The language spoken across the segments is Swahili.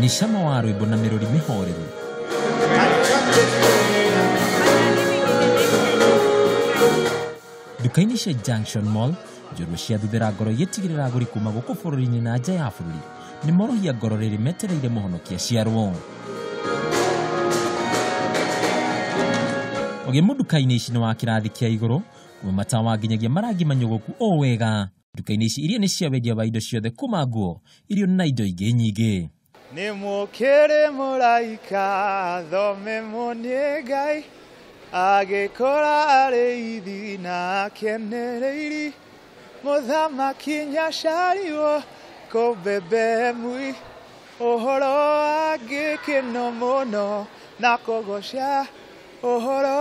Ni cama wa rwĩmbo na mĩrũri mĩhoreru. Duka-inĩ cia Junction Mall, njorua cia thuthĩra ngoro igĩtigĩrĩra agũri kuma gũkũ bũrũri-inĩ na nja ya bũrũri nĩ morohia ngoro rĩrĩ metereire mũhonokia ciarwo. Ũgemu duka-inĩ ici nĩ wa kĩrathi kĩa igũrũ, kuma matawa nginyagia marangi manyũgũku o wega. Duka-inĩ ici iria nĩ cia wendia wa indo ciothe kuma nguo, irio na indo ingĩ nyingĩ. Nĩ mũkĩrĩ mũraika thome mũnĩ Ngai agĩkora arĩ ithi na kenereiri mũthamaki Nyacarirwo kũmbembe mui ũhoro agĩkeno mũno na kũgoca ũhoro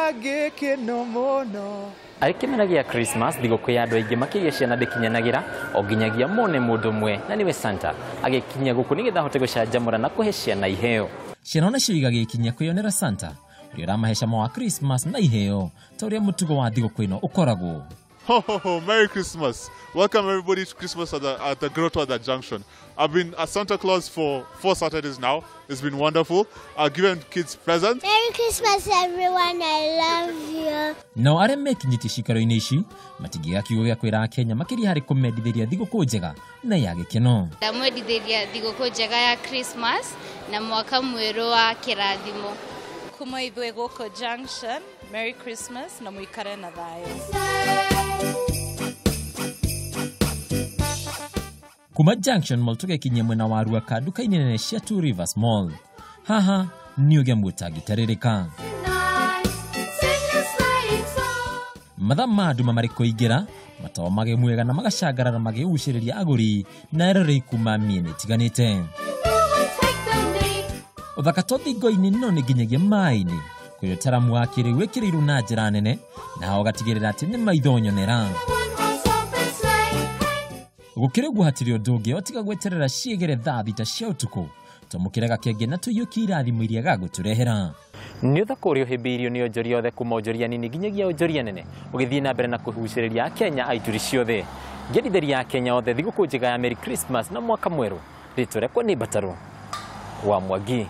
agĩkeno mũno. Arĩ kĩmera gĩa Christmas thigũkũ ya andũ aingĩ makĩgia ciana ndĩkinyanagĩra o nginyagia mone mũndũ ũmwe na nĩwe Santa agĩkinya gũkũ nĩgetha ahote gũcanjamũra na kũhe ciana iheo. Ciana nacio igagĩkinya kwĩyonera Santa ũrĩa ũramahe cama wa Christmas na iheo ta ũrĩa mũtugo wa thigũkũ ĩno ũkoragwo. Ho ho ho, Merry Christmas. Welcome everybody to Christmas at the Grotto at the Junction. I've been a Santa Claus for 4 Saturdays now. It's been wonderful. I've given kids presents. Merry Christmas everyone, I love you. No arĩa mekinyĩtie cikaro-inĩ ici matingĩaga kiugo gĩa kwĩra Akenya makĩria harĩ kũmendithĩria thigũkũ njega na ya gĩkeno. Ndamwendithĩria thigũkũ njega ya Christmas na mwaka mwerũ wa kĩrathimo. Kuma ithuĩ gũkũ Junction, Merry Christmas na mũikare na thayũ. Kuma Junction Mall tũgekinyia mwena wa Ruaka duka-inĩ nene cia Two Rivers Mall. Haha nĩ ũgemu ũtangĩtarĩrĩka. Mathaa ma nduma marĩ kũingĩra, matawa magemu wega na magacangarara magĩgucĩrĩria agũri na eroreri kuma mĩena ĩtiganĩte. Ũthaka to thingo-inĩ no nĩ nginyagia maĩ-inĩ, kũrĩ ũtaramu wa kĩrĩu wĩkĩrĩirwo na njĩra nene na ũgatigĩrĩra atĩ nĩ maitho nyonera. Gũkĩrĩ ũguo hatirĩ ũndũ ũngĩ tiga gweterera ciĩgere thaa thita cia ũtukũ tũmũkĩre gakenge na tũiyũkie irathimo iria gagũtũrehera. Nĩ ũthaka ũrĩa ũhĩmbĩirio nĩ onjoria othe kuma onjoria nini nginyagia onjoria nene ũgĩthiĩ na mbere na kũgucĩrĩria Akenya aituri ciothe. Ngĩendithĩria Akenya othe thigũkũ njega ya Merry Christmas na mwaka mwerũ. Rĩtwa rĩakwa nĩ Mbataro wa Mwangi.